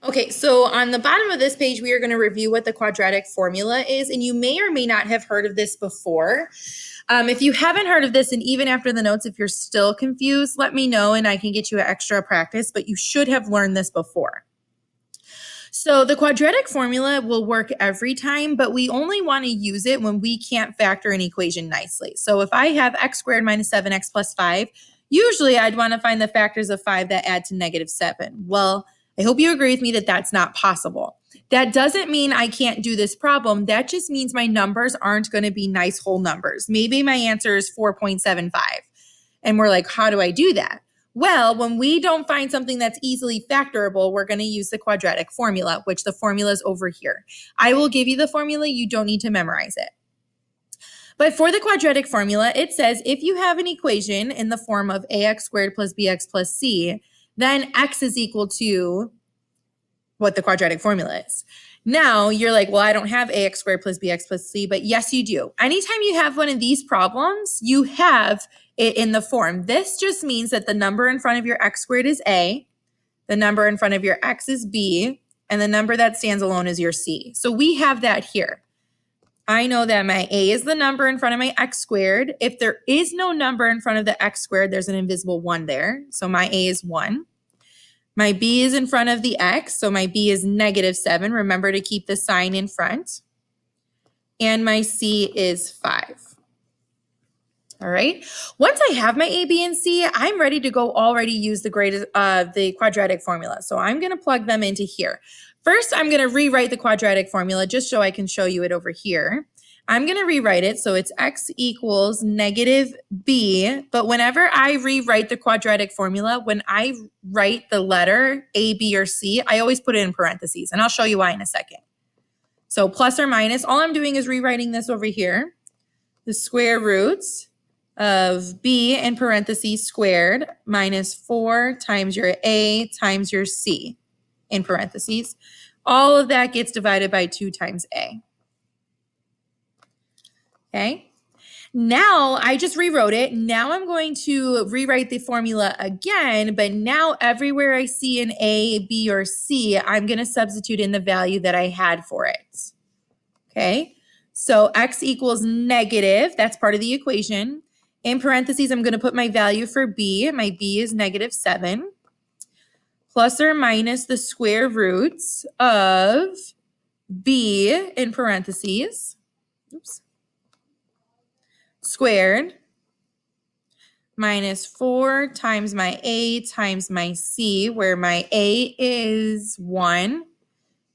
Okay, so on the bottom of this page, we are going to review what the quadratic formula is, and you may or may not have heard of this before. If you haven't heard of this, and even after the notes, if you're still confused, let me know and I can get you an extra practice, but you should have learned this before. So the quadratic formula will work every time, but we only want to use it when we can't factor an equation nicely. So if I have x squared minus 7x plus 5, usually I'd want to find the factors of 5 that add to negative 7. Well, I hope you agree with me that that's not possible. That doesn't mean I can't do this problem. That just means my numbers aren't going to be nice whole numbers. Maybe my answer is 4.75. And we're like, how do I do that? Well, when we don't find something that's easily factorable, we're going to use the quadratic formula, which the formula is over here. I will give you the formula. You don't need to memorize it. But for the quadratic formula, it says if you have an equation in the form of ax squared plus bx plus c, then x is equal to what the quadratic formula is. Now you're like, well, I don't have ax squared plus bx plus c, but yes, you do. Anytime you have one of these problems, you have it in the form. This just means that the number in front of your x squared is a, the number in front of your x is b, and the number that stands alone is your c. So we have that here. I know that my a is the number in front of my x squared. If there is no number in front of the x squared, there's an invisible 1 there. So my a is 1. My b is in front of the x, so my b is negative 7. Remember to keep the sign in front. And my c is 5. All right. Once I have my a, b, and c, I'm ready to go already use the quadratic formula. So I'm going to plug them into here. First, I'm going to rewrite the quadratic formula just so I can show you it over here. I'm going to rewrite it so it's x equals negative b, but whenever I rewrite the quadratic formula, when I write the letter a, b, or c, I always put it in parentheses, and I'll show you why in a second. So plus or minus, all I'm doing is rewriting this over here. The square roots of b in parentheses squared minus 4 times your a times your c in parentheses. All of that gets divided by 2 times a. Okay, now I just rewrote it. Now I'm going to rewrite the formula again, but now everywhere I see an a, b, or c, I'm going to substitute in the value that I had for it. Okay, so x equals negative, that's part of the equation. In parentheses, I'm going to put my value for b. My b is negative 7. Plus or minus the square roots of b in parentheses. Oops. Squared minus 4 times my a times my c, where my a is 1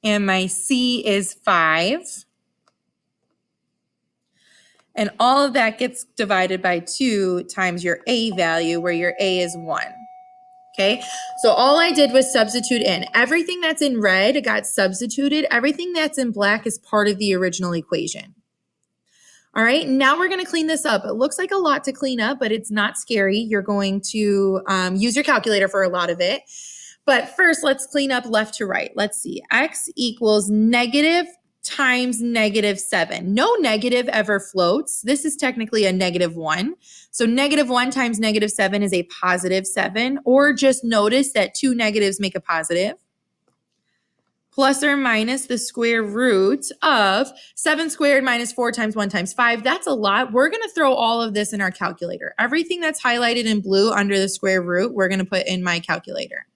and my c is 5. And all of that gets divided by 2 times your a value, where your a is 1. Okay, so all I did was substitute in. Everything that's in red got substituted. Everything that's in black is part of the original equation. All right, now we're going to clean this up. It looks like a lot to clean up, but it's not scary. You're going to use your calculator for a lot of it. But first, let's clean up left to right. Let's see. X equals negative times negative 7. No negative ever floats. This is technically a negative 1. So negative 1 times negative 7 is a positive 7. Or just notice that 2 negatives make a positive. Plus or minus the square root of 7 squared minus 4 times 1 times 5. That's a lot. We're going to throw all of this in our calculator. Everything that's highlighted in blue under the square root, we're going to put in my calculator.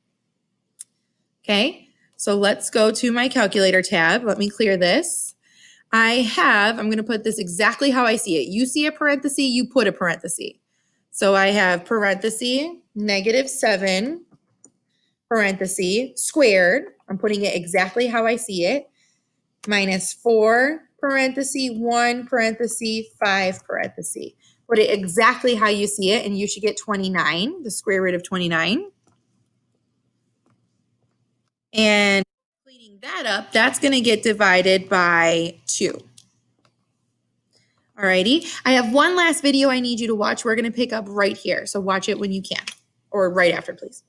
Okay, so let's go to my calculator tab. Let me clear this. I'm going to put this exactly how I see it. You see a parenthesis, you put a parenthesis. So I have parenthesis, negative 7, parenthesis, squared. I'm putting it exactly how I see it. Minus 4, parenthesis, 1, parenthesis, 5, parenthesis. Put it exactly how you see it, and you should get 29, the square root of 29. And cleaning that up, that's going to get divided by 2. Alrighty, I have one last video I need you to watch. We're going to pick up right here, so watch it when you can, or right after, please.